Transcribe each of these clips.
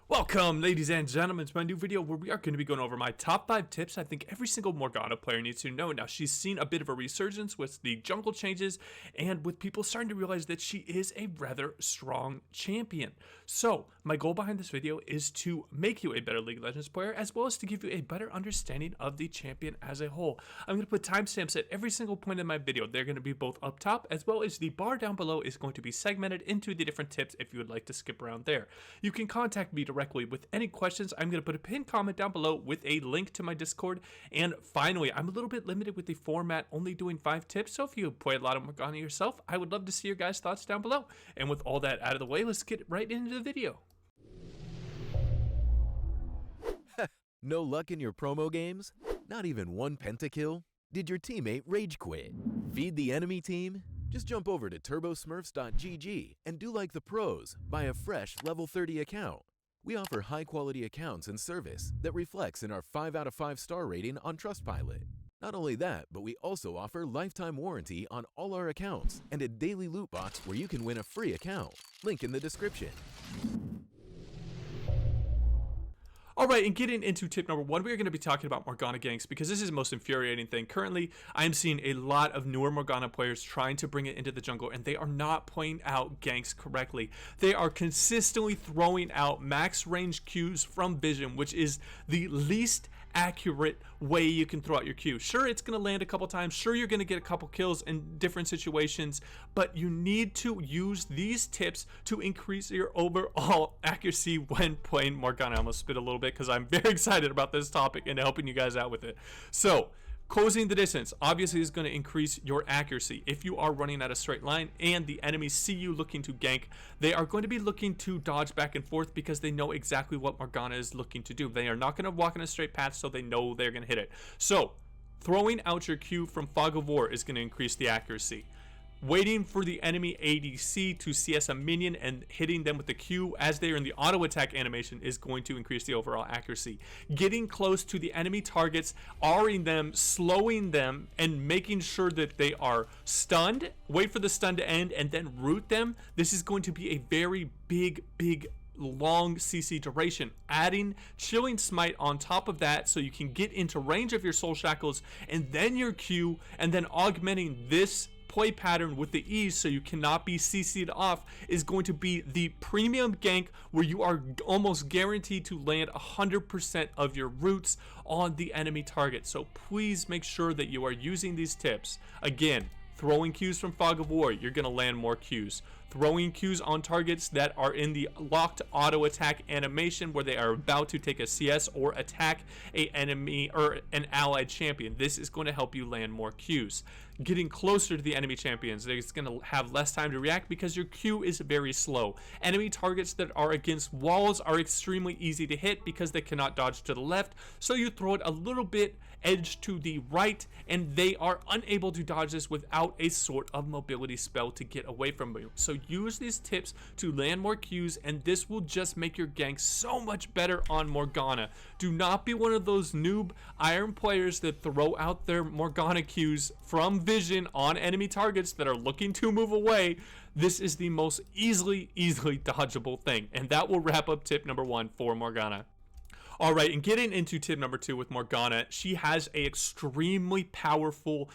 Welcome, ladies and gentlemen, to my new video where we are going to be going over my top 5 tips I think every single Morgana player needs to know. Now, she's seen a bit of a resurgence with the jungle changes and with people starting to realize that she is a rather strong champion. So, my goal behind this video is to make you a better League of Legends player as well as to give you a better understanding of the champion as a whole. I'm going to put timestamps at every single point in my video. They're going to be both up top as well as the bar down below is going to be segmented into the different tips if you would like to skip around there. You can contact me directly with any questions. I'm going to put a pinned comment down below with a link to my Discord. And finally, I'm a little bit limited with the format, only doing 5 tips. So if you play a lot of Morgana yourself, I would love to see your guys' thoughts down below. And with all that out of the way, let's get right into the video. No luck in your promo games? Not even one pentakill? Did your teammate rage quit? Feed the enemy team? Just jump over to turbosmurfs.gg and do like the pros, buy a fresh level 30 account. We offer high-quality accounts and service that reflects in our 5 out of 5 star rating on Trustpilot. Not only that, but we also offer lifetime warranty on all our accounts and a daily loot box where you can win a free account. Link in the description. Alright, and getting into tip number 1, we are going to be talking about Morgana ganks because this is the most infuriating thing. Currently, I am seeing a lot of newer Morgana players trying to bring it into the jungle, and they are not playing out ganks correctly. They are consistently throwing out max range Qs from vision, which is the least accurate way you can throw out your Q. Sure, it's going to land a couple times. Sure, you're going to get a couple kills in different situations, but you need to use these tips to increase your overall accuracy when playing Morgana. I almost spit a little bit because I'm very excited about this topic and helping you guys out with it. So, closing the distance obviously is going to increase your accuracy. If you are running at a straight line and the enemies see you looking to gank, they are going to be looking to dodge back and forth because they know exactly what Morgana is looking to do. They are not going to walk in a straight path, so they know they're going to hit it. So, throwing out your Q from Fog of War is going to increase the accuracy. Waiting for the enemy ADC to CS a minion and hitting them with the Q as they are in the auto attack animation is going to increase the overall accuracy. Getting close to the enemy targets, R'ing them, slowing them, and making sure that they are stunned, wait for the stun to end, and then root them. This is going to be a very big long CC duration. Adding Chilling Smite on top of that so you can get into range of your Soul Shackles and then your Q, and then augmenting this play pattern with the ease so you cannot be CC'd off is going to be the premium gank where you are almost guaranteed to land 100% of your roots on the enemy target. So please make sure that you are using these tips. Again, throwing Qs from Fog of War, you're going to land more Qs. Throwing Qs on targets that are in the locked auto attack animation where they are about to take a CS or attack a enemy or an allied champion. This is going to help you land more Qs. Getting closer to the enemy champions, it's going to have less time to react because your Q is very slow. Enemy targets that are against walls are extremely easy to hit because they cannot dodge to the left, so you throw it a little bit edge to the right and they are unable to dodge this without a sort of mobility spell to get away from you. So use these tips to land more Qs, and this will just make your gank so much better on Morgana. Do not be one of those noob iron players that throw out their Morgana Qs from vision on enemy targets that are looking to move away. This is the most easily dodgeable thing, and that will wrap up tip number 1 for Morgana. Alright, and getting into tip number 2 with Morgana, she has a extremely powerful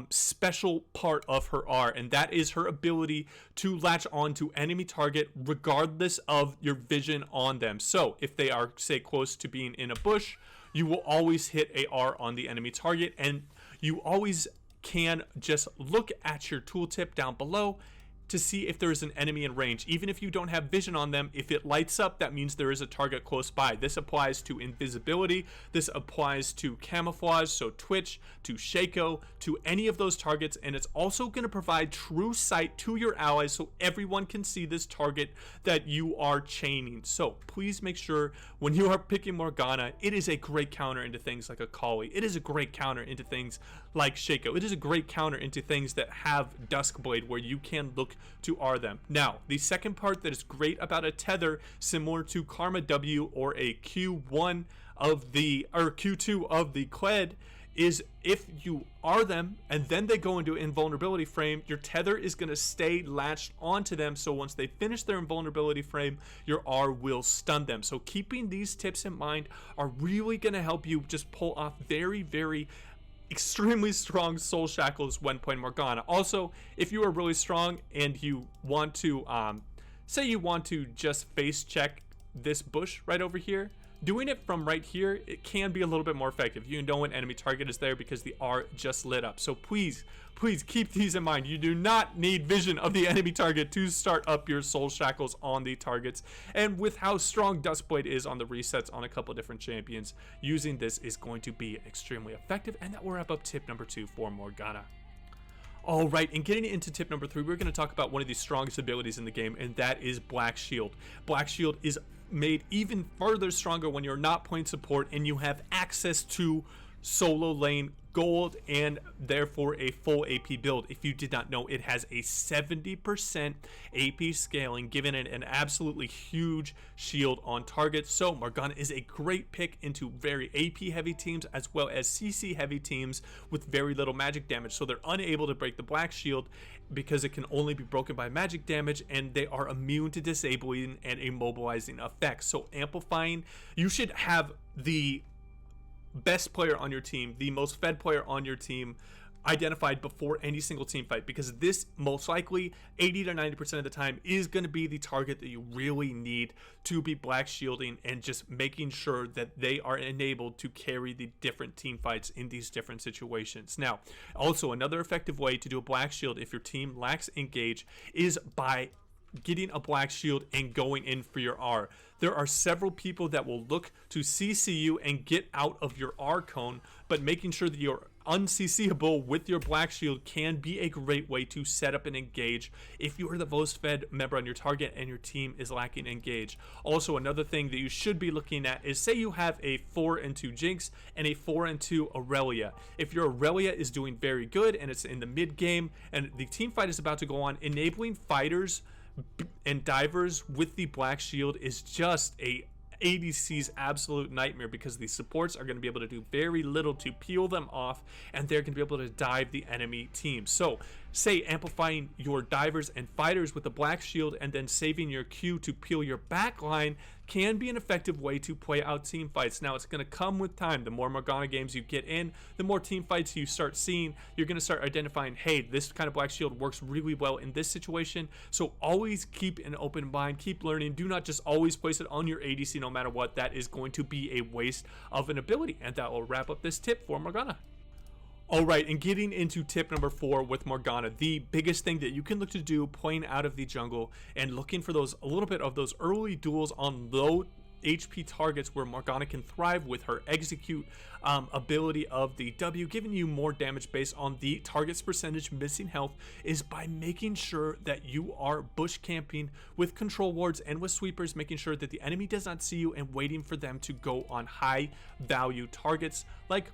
special part of her R, and that is her ability to latch on to enemy target regardless of your vision on them. So if they are, say, close to being in a bush, you will always hit a R on the enemy target, and you always can just look at your tooltip down below to see if there is an enemy in range. Even if you don't have vision on them, if it lights up, that means there is a target close by. This applies to invisibility, this applies to camouflage, so Twitch, to Shaco, to any of those targets, and it's also going to provide true sight to your allies so everyone can see this target that you are chaining. So please make sure when you are picking Morgana, it is a great counter into things like Akali. It is a great counter into things like Shaco. It is a great counter into things that have Duskblade where you can look to R them. Now, the second part that is great about a tether similar to Karma W or a Q1 of the, or Q2 of the Qued is if you are them and then they go into invulnerability frame, your tether is going to stay latched onto them. So once they finish their invulnerability frame, your R will stun them. So keeping these tips in mind are really going to help you just pull off very, very extremely strong soul shackles when playing Morgana. Also, if you are really strong and you want to, say you want to just face check this bush right over here, doing it from right here, it can be a little bit more effective. You know an enemy target is there because the R just lit up. So please keep these in mind. You do not need vision of the enemy target to start up your soul shackles on the targets. And with how strong Duskblade is on the resets on a couple different champions, using this is going to be extremely effective. And that will wrap up tip number 2 for Morgana. All right, and getting into tip number 3, we're going to talk about one of the strongest abilities in the game, and that is Black Shield. Black Shield is made even further stronger when you're not playing support and you have access to solo lane gold and therefore a full AP build. If you did not know, it has a 70% AP scaling, giving it an absolutely huge shield on target. So Morgana is a great pick into very AP heavy teams as well as CC heavy teams with very little magic damage. So they're unable to break the Black Shield because it can only be broken by magic damage, and they are immune to disabling and immobilizing effects. So amplifying, you should have the best player on your team, the most fed player on your team identified before any single team fight, because this most likely 80 to 90% of the time is going to be the target that you really need to be black shielding and just making sure that they are enabled to carry the different team fights in these different situations. Now, also another effective way to do a black shield if your team lacks engage is by getting a black shield and going in for your R. There are several people that will look to CC you and get out of your R cone, but making sure that you're unCCable with your black shield can be a great way to set up and engage if you are the most fed member on your target and your team is lacking engage. Also, another thing that you should be looking at is, say you have a 4-2 Jinx and a 4-2 Aurelia. If your Aurelia is doing very good and it's in the mid game and the team fight is about to go on, enabling fighters and divers with the black shield is just a ADC's absolute nightmare, because the supports are going to be able to do very little to peel them off, and they're going to be able to dive the enemy team. So say amplifying your divers and fighters with the black shield and then saving your Q to peel your back line can be an effective way to play out team fights. Now, it's going to come with time. The more Morgana games you get in, the more team fights you start seeing, you're going to start identifying, hey, this kind of black shield works really well in this situation. So always keep an open mind, keep learning. Do not just always place it on your ADC no matter what. That is going to be a waste of an ability. And that will wrap up this tip for Morgana. Alright, and getting into tip number 4 with Morgana, the biggest thing that you can look to do playing out of the jungle and looking for those a little bit of those early duels on low HP targets where Morgana can thrive with her execute ability of the W, giving you more damage based on the target's percentage missing health, is by making sure that you are bush camping with control wards and with sweepers, making sure that the enemy does not see you and waiting for them to go on high value targets like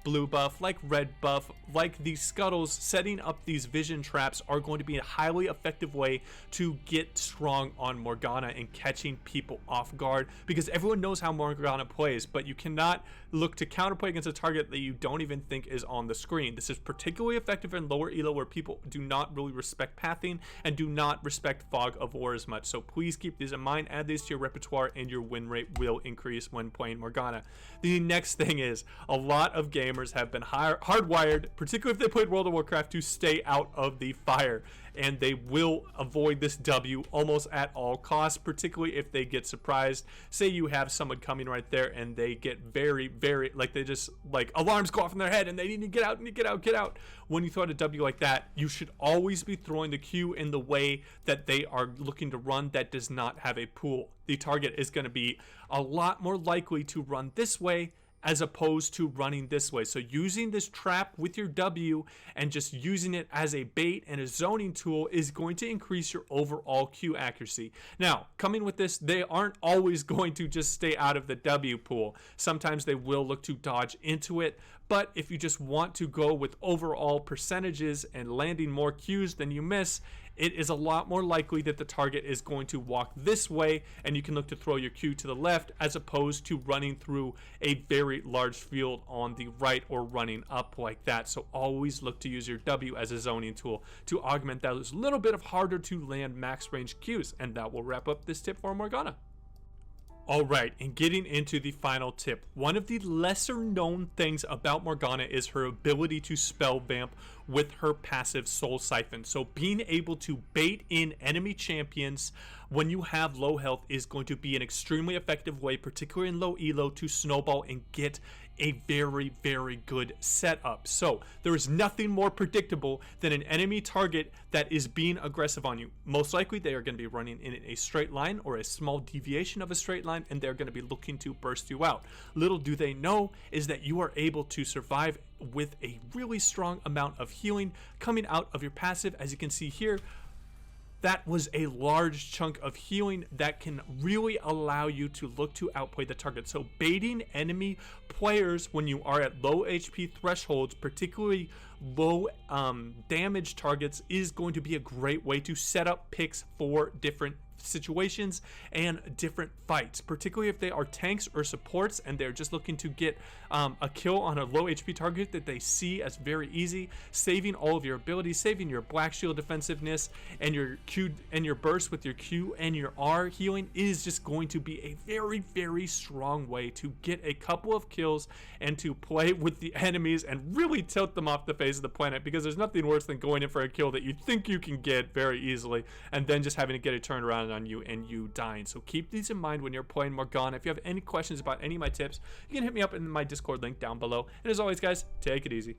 blue buff, like red buff, like these scuttles. Setting up these vision traps are going to be a highly effective way to get strong on Morgana and catching people off guard, because everyone knows how Morgana plays, but you cannot look to counterplay against a target that you don't even think is on the screen. This is particularly effective in lower elo where people do not really respect pathing and do not respect fog of war as much. So please keep these in mind, add these to your repertoire, and your win rate will increase when playing Morgana. The next thing is, a lot of gamers have been hardwired, particularly if they played World of Warcraft, to stay out of the fire, and they will avoid this W almost at all costs, particularly if they get surprised. Say you have someone coming right there and they get very, like, they just, like, alarms go off in their head and they need to get out, get out. When you throw out a W like that, you should always be throwing the Q in the way that they are looking to run that does not have a pool. The target is going to be a lot more likely to run this way as opposed to running this way. So using this trap with your W and just using it as a bait and a zoning tool is going to increase your overall Q accuracy. Now, coming with this, they aren't always going to just stay out of the W pool. Sometimes they will look to dodge into it, but if you just want to go with overall percentages and landing more Qs than you miss, it is a lot more likely that the target is going to walk this way, and you can look to throw your Q to the left as opposed to running through a very large field on the right or running up like that. So always look to use your W as a zoning tool to augment those little bit of harder to land max range Qs. And that will wrap up this tip for Morgana. Alright, and getting into the final tip. One of the lesser known things about Morgana is her ability to spell vamp with her passive Soul Siphon. So being able to bait in enemy champions when you have low health is going to be an extremely effective way, particularly in low elo, to snowball and get a very, very good setup. So there is nothing more predictable than an enemy target that is being aggressive on you. Most likely they are going to be running in a straight line or a small deviation of a straight line, and they're going to be looking to burst you out. Little do they know is that you are able to survive with a really strong amount of healing coming out of your passive. As you can see here, that was a large chunk of healing that can really allow you to look to outplay the target. So baiting enemy players when you are at low HP thresholds, particularly low damage targets, is going to be a great way to set up picks for different situations and different fights, particularly if they are tanks or supports and they're just looking to get a kill on a low HP target that they see as very easy. Saving all of your abilities, saving your black shield defensiveness and your Q and your burst with your Q and your R healing is just going to be a very, very strong way to get a couple of kills and to play with the enemies and really tilt them off the face of the planet, because there's nothing worse than going in for a kill that you think you can get very easily and then just having to get it turned around on you and you dying. So keep these in mind when you're playing Morgana. If you have any questions about any of my tips, you can hit me up in my Discord link down below. And as always, guys, take it easy.